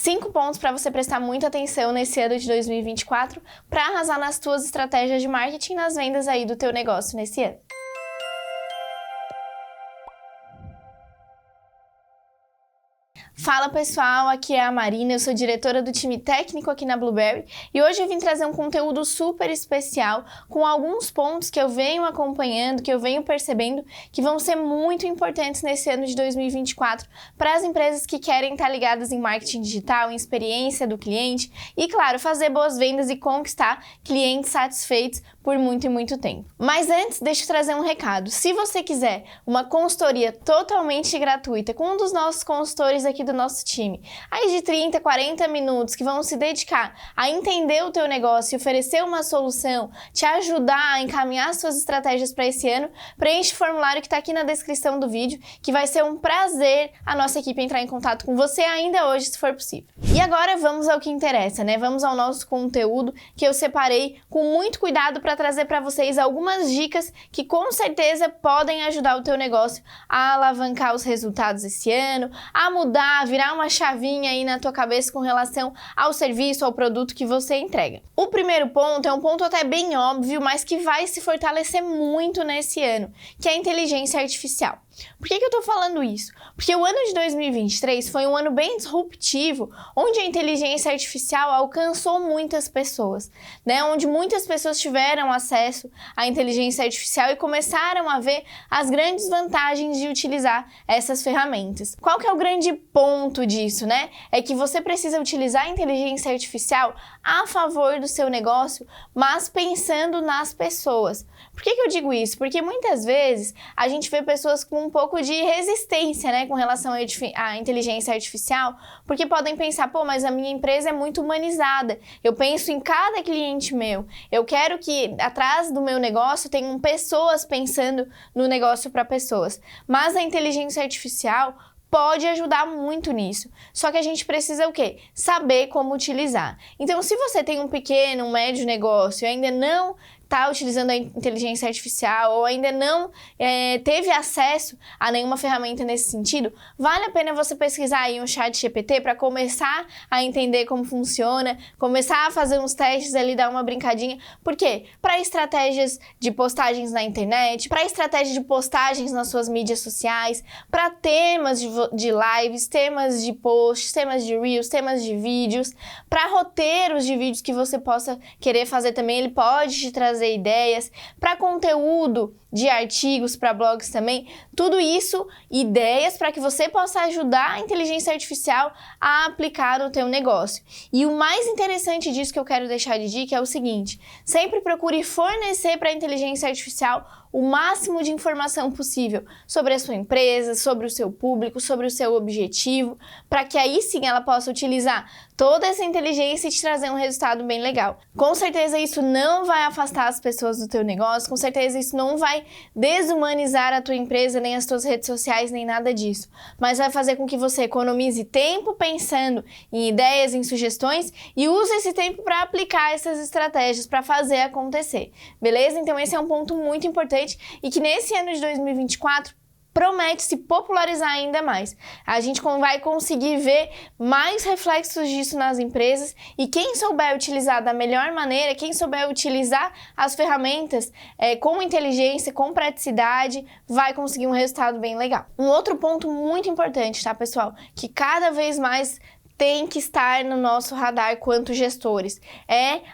5 pontos para você prestar muita atenção nesse ano de 2024 para arrasar nas tuas estratégias de marketing e nas vendas aí do teu negócio nesse ano. Fala pessoal, aqui é a Marina, eu sou diretora do time técnico aqui na Blueberry e hoje eu vim trazer um conteúdo super especial com alguns pontos que eu venho acompanhando, que eu venho percebendo que vão ser muito importantes nesse ano de 2024 para as empresas que querem estar ligadas em marketing digital, em experiência do cliente e, claro, fazer boas vendas e conquistar clientes satisfeitos por muito e muito tempo. Mas antes, deixa eu trazer um recado. Se você quiser uma consultoria totalmente gratuita com um dos nossos consultores aqui do nosso time, aí de 30, 40 minutos que vão se dedicar a entender o teu negócio e oferecer uma solução, te ajudar a encaminhar suas estratégias para esse ano, preenche o formulário que está aqui na descrição do vídeo, que vai ser um prazer a nossa equipe entrar em contato com você ainda hoje, se for possível. E agora vamos ao que interessa, né? Vamos ao nosso conteúdo que eu separei com muito cuidado para trazer para vocês algumas dicas que com certeza podem ajudar o teu negócio a alavancar os resultados esse ano, a mudar, virar uma chavinha aí na tua cabeça com relação ao serviço, ao produto que você entrega. O primeiro ponto é um ponto até bem óbvio, mas que vai se fortalecer muito nesse ano, que é a inteligência artificial. Por que eu tô falando isso? Porque o ano de 2023 foi um ano bem disruptivo, onde a inteligência artificial alcançou muitas pessoas, né? Onde muitas pessoas tiveram acesso à inteligência artificial e começaram a ver as grandes vantagens de utilizar essas ferramentas. Qual que é o grande ponto disso, né? É que você precisa utilizar a inteligência artificial a favor do seu negócio, mas pensando nas pessoas. Por que eu digo isso? Porque muitas vezes a gente vê pessoas com um pouco de resistência, né, com relação à inteligência artificial, porque podem pensar, pô, mas a minha empresa é muito humanizada, eu penso em cada cliente meu, eu quero que atrás do meu negócio tenham pessoas pensando no negócio para pessoas, mas a inteligência artificial pode ajudar muito nisso. Só que a gente precisa o quê? Saber como utilizar. Então, se você tem um pequeno, um médio negócio e ainda não está utilizando a inteligência artificial ou ainda não teve acesso a nenhuma ferramenta nesse sentido, vale a pena você pesquisar aí um ChatGPT para começar a entender como funciona, começar a fazer uns testes ali, dar uma brincadinha. Por quê? Para estratégias de postagens na internet, para estratégia de postagens nas suas mídias sociais, para temas de lives, temas de posts, temas de reels, temas de vídeos, para roteiros de vídeos que você possa querer fazer também, ele pode te trazer ideias, para conteúdo de artigos, para blogs também, tudo isso, ideias para que você possa ajudar a inteligência artificial a aplicar no teu negócio. E o mais interessante disso que eu quero deixar de dica é o seguinte: sempre procure fornecer para a inteligência artificial o máximo de informação possível sobre a sua empresa, sobre o seu público, sobre o seu objetivo, para que aí sim ela possa utilizar toda essa inteligência e te trazer um resultado bem legal. Com certeza isso não vai afastar as pessoas do teu negócio, com certeza isso não vai desumanizar a tua empresa, nem as tuas redes sociais, nem nada disso, mas vai fazer com que você economize tempo pensando em ideias, em sugestões e use esse tempo para aplicar essas estratégias, para fazer acontecer, beleza? Então esse é um ponto muito importante e que nesse ano de 2024 promete se popularizar ainda mais. A gente vai conseguir ver mais reflexos disso nas empresas e quem souber utilizar da melhor maneira, quem souber utilizar as ferramentas com inteligência, com praticidade, vai conseguir um resultado bem legal. Um outro ponto muito importante, tá, pessoal? Que cada vez mais tem que estar no nosso radar quanto gestores,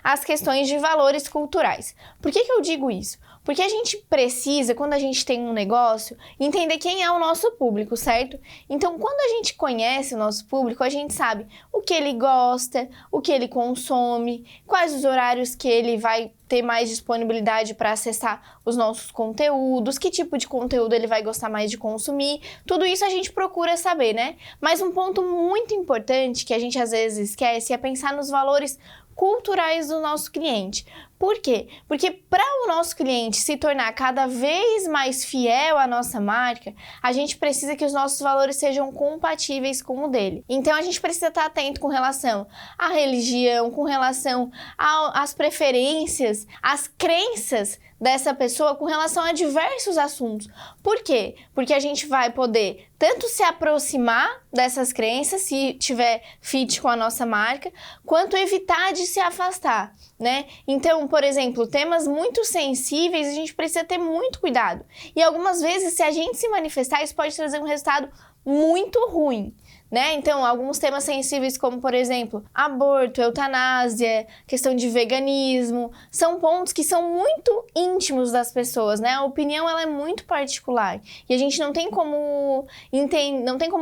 as questões de valores culturais. Por que eu digo isso? Porque a gente precisa, quando a gente tem um negócio, entender quem é o nosso público, certo? Então, quando a gente conhece o nosso público, a gente sabe o que ele gosta, o que ele consome, quais os horários que ele vai ter mais disponibilidade para acessar os nossos conteúdos, que tipo de conteúdo ele vai gostar mais de consumir, tudo isso a gente procura saber, né? Mas um ponto muito importante que a gente às vezes esquece é pensar nos valores culturais do nosso cliente. Por quê? Porque para o nosso cliente se tornar cada vez mais fiel à nossa marca, a gente precisa que os nossos valores sejam compatíveis com o dele. Então a gente precisa estar atento com relação à religião, com relação às preferências, às crenças dessa pessoa com relação a diversos assuntos. Por quê? Porque a gente vai poder tanto se aproximar dessas crenças, se tiver fit com a nossa marca, quanto evitar de se afastar, né? Então, por exemplo, temas muito sensíveis, a gente precisa ter muito cuidado. E algumas vezes, se a gente se manifestar, isso pode trazer um resultado muito ruim, né? Então, alguns temas sensíveis como, por exemplo, aborto, eutanásia, questão de veganismo, são pontos que são muito íntimos das pessoas, né? A opinião, ela é muito particular e a gente não tem como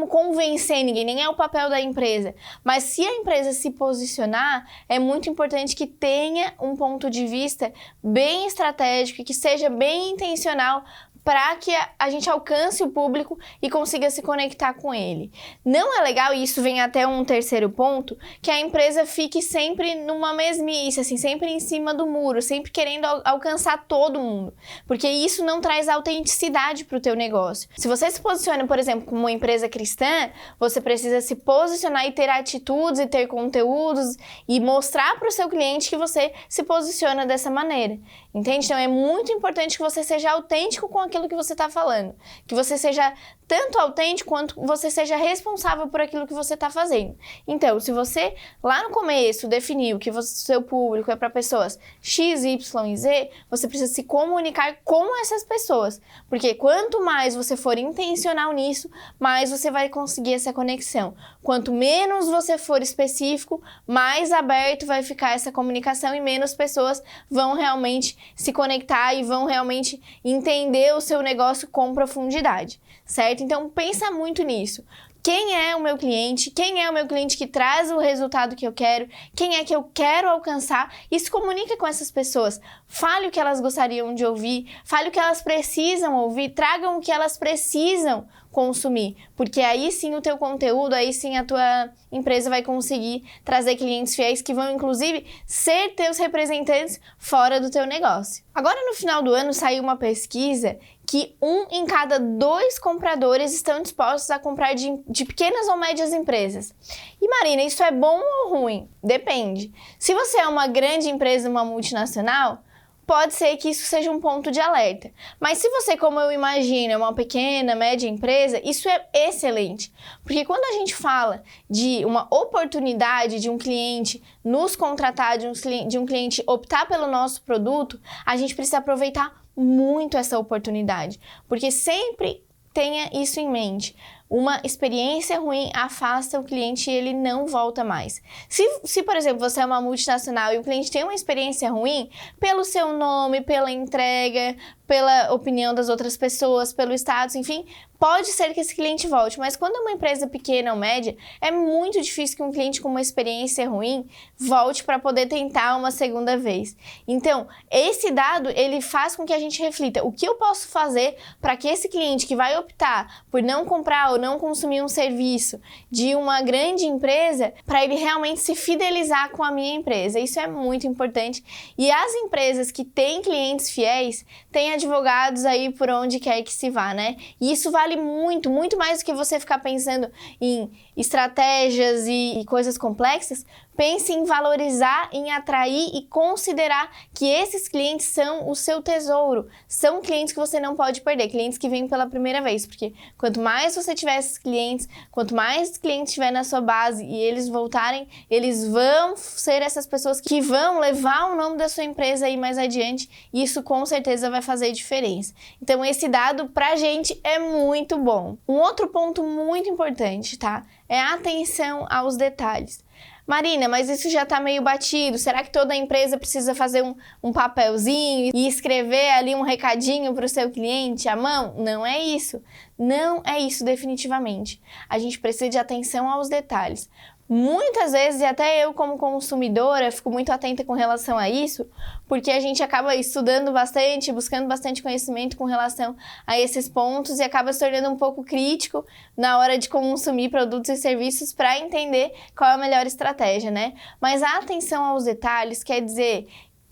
convencer ninguém, nem é o papel da empresa. Mas se a empresa se posicionar, é muito importante que tenha um ponto de vista bem estratégico e que seja bem intencional para que a gente alcance o público e consiga se conectar com ele. Não é legal, e isso vem até um terceiro ponto, que a empresa fique sempre numa mesmice, assim, sempre em cima do muro, sempre querendo alcançar todo mundo, porque isso não traz autenticidade para o teu negócio. Se você se posiciona, por exemplo, como uma empresa cristã, você precisa se posicionar e ter atitudes e ter conteúdos e mostrar para o seu cliente que você se posiciona dessa maneira, entende? Então é muito importante que você seja autêntico com aquilo que você está falando, que você seja tanto autêntico quanto você seja responsável por aquilo que você está fazendo. Então, se você lá no começo definiu que seu público é para pessoas X, Y e Z, você precisa se comunicar com essas pessoas, porque quanto mais você for intencional nisso, mais você vai conseguir essa conexão. Quanto menos você for específico, mais aberto vai ficar essa comunicação e menos pessoas vão realmente se conectar e vão realmente entender o seu negócio com profundidade, certo? Então, pensa muito nisso. Quem é o meu cliente? Quem é o meu cliente que traz o resultado que eu quero? Quem é que eu quero alcançar? E se comunica com essas pessoas. Fale o que elas gostariam de ouvir, fale o que elas precisam ouvir, tragam o que elas precisam consumir, porque aí sim o teu conteúdo, aí sim a tua empresa vai conseguir trazer clientes fiéis que vão, inclusive, ser teus representantes fora do teu negócio. Agora, no final do ano, saiu uma pesquisa que 1 em cada 2 compradores estão dispostos a comprar de pequenas ou médias empresas. E Marina, isso é bom ou ruim? Depende. Se você é uma grande empresa, uma multinacional, pode ser que isso seja um ponto de alerta. Mas se você, como eu imagino, é uma pequena, média empresa, isso é excelente. Porque quando a gente fala de uma oportunidade de um cliente nos contratar, de um cliente optar pelo nosso produto, a gente precisa aproveitar muito essa oportunidade. Porque sempre tenha isso em mente. Uma experiência ruim afasta o cliente e ele não volta mais. Se, por exemplo, você é uma multinacional e o cliente tem uma experiência ruim, pelo seu nome, pela entrega, pela opinião das outras pessoas, pelo status, enfim, pode ser que esse cliente volte. Mas quando é uma empresa pequena ou média, é muito difícil que um cliente com uma experiência ruim volte para poder tentar uma segunda vez. Então, esse dado, ele faz com que a gente reflita o que eu posso fazer para que esse cliente que vai optar por não comprar ou não consumir um serviço de uma grande empresa, para ele realmente se fidelizar com a minha empresa. Isso é muito importante. E as empresas que têm clientes fiéis têm advogados aí por onde quer que se vá, né? E isso vale muito, muito mais do que você ficar pensando em estratégias e coisas complexas. Pense em valorizar, em atrair e considerar que esses clientes são o seu tesouro. São clientes que você não pode perder, clientes que vêm pela primeira vez, porque quanto mais você tiver esses clientes, quanto mais clientes tiver na sua base e eles voltarem, eles vão ser essas pessoas que vão levar o nome da sua empresa aí mais adiante, e isso com certeza vai fazer diferença. Então esse dado pra gente é muito bom. Um outro ponto muito importante, tá? É a atenção aos detalhes. Marina, mas isso já está meio batido. Será que toda empresa precisa fazer um papelzinho e escrever ali um recadinho para o seu cliente à mão? Não é isso. Não é isso definitivamente. A gente precisa de atenção aos detalhes. Muitas vezes, e até eu como consumidora, fico muito atenta com relação a isso, porque a gente acaba estudando bastante, buscando bastante conhecimento com relação a esses pontos e acaba se tornando um pouco crítico na hora de consumir produtos e serviços para entender qual é a melhor estratégia, né? Mas a atenção aos detalhes quer dizer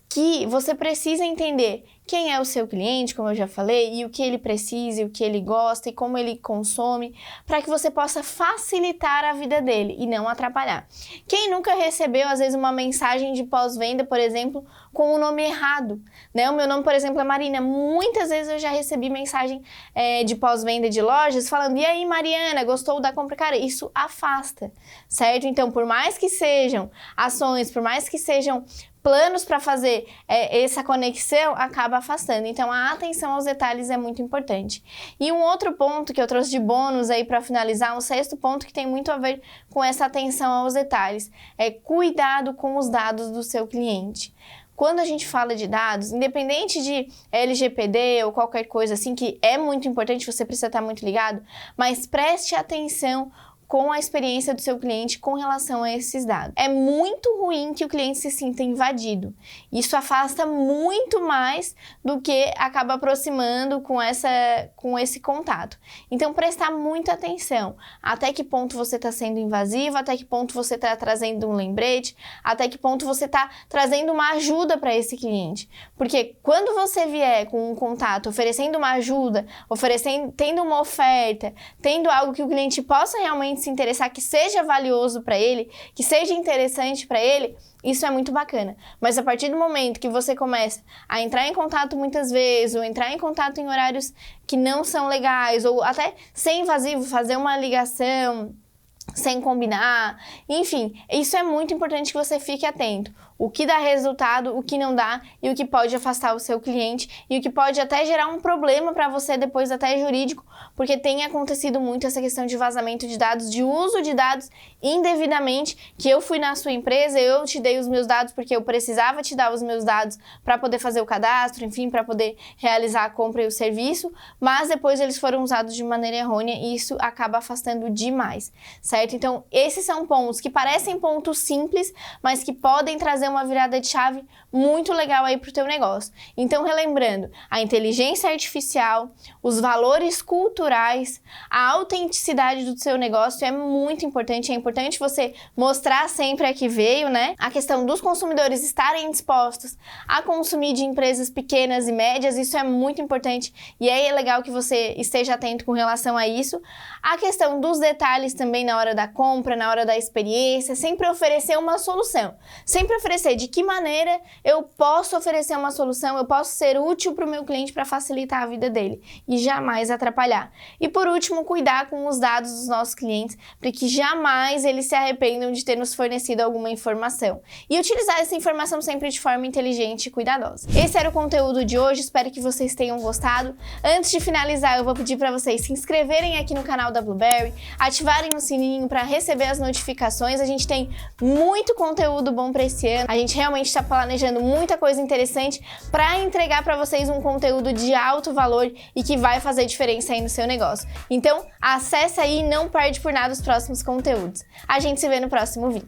que você precisa entender quem é o seu cliente, como eu já falei, e o que ele precisa, e o que ele gosta, e como ele consome, para que você possa facilitar a vida dele e não atrapalhar. Quem nunca recebeu, às vezes, uma mensagem de pós-venda, por exemplo, com o nome errado, né? O meu nome, por exemplo, é Marina. Muitas vezes eu já recebi mensagem de pós-venda de lojas falando: e aí, Mariana, gostou da compra? Cara, isso afasta, certo? Então, por mais que sejam ações, por mais que sejam planos para fazer essa conexão, acaba afastando. Então, a atenção aos detalhes é muito importante. E um outro ponto que eu trouxe de bônus aí para finalizar, um sexto ponto que tem muito a ver com essa atenção aos detalhes, é cuidado com os dados do seu cliente. Quando a gente fala de dados, independente de LGPD ou qualquer coisa assim, que é muito importante, você precisa estar muito ligado, mas preste atenção com a experiência do seu cliente com relação a esses dados. É muito ruim que o cliente se sinta invadido. Isso afasta muito mais do que acaba aproximando com esse contato. Então, prestar muita atenção. Até que ponto você está sendo invasivo, até que ponto você está trazendo um lembrete, até que ponto você está trazendo uma ajuda para esse cliente. Porque quando você vier com um contato oferecendo uma ajuda, tendo uma oferta, tendo algo que o cliente possa realmente se interessar, que seja valioso para ele, que seja interessante para ele, isso é muito bacana. Mas a partir do momento que você começa a entrar em contato muitas vezes, ou entrar em contato em horários que não são legais, ou até ser invasivo, fazer uma ligação sem combinar, enfim, isso é muito importante que você fique atento. O que dá resultado, o que não dá e o que pode afastar o seu cliente e o que pode até gerar um problema para você depois até jurídico, porque tem acontecido muito essa questão de vazamento de dados, de uso de dados indevidamente, que eu fui na sua empresa, eu te dei os meus dados porque eu precisava te dar os meus dados para poder fazer o cadastro, enfim, para poder realizar a compra e o serviço, mas depois eles foram usados de maneira errônea e isso acaba afastando demais, certo? Então, esses são pontos que parecem pontos simples, mas que podem trazer uma virada de chave muito legal aí para o teu negócio. Então, relembrando, a inteligência artificial, os valores culturais, a autenticidade do seu negócio é muito importante. É importante você mostrar sempre a que veio, né? A questão dos consumidores estarem dispostos a consumir de empresas pequenas e médias, isso é muito importante e é legal que você esteja atento com relação a isso. A questão dos detalhes também na hora da compra, na hora da experiência, sempre oferecer uma solução. Sempre oferecer de que maneira eu posso oferecer uma solução, eu posso ser útil para o meu cliente para facilitar a vida dele e jamais atrapalhar. E por último, cuidar com os dados dos nossos clientes para que jamais eles se arrependam de ter nos fornecido alguma informação. E utilizar essa informação sempre de forma inteligente e cuidadosa. Esse era o conteúdo de hoje, espero que vocês tenham gostado. Antes de finalizar, eu vou pedir para vocês se inscreverem aqui no canal da Blueberry, ativarem o sininho para receber as notificações. A gente tem muito conteúdo bom para esse ano. A gente realmente está planejando muita coisa interessante para entregar para vocês um conteúdo de alto valor e que vai fazer diferença aí no seu negócio. Então, acessa aí e não perde por nada os próximos conteúdos. A gente se vê no próximo vídeo.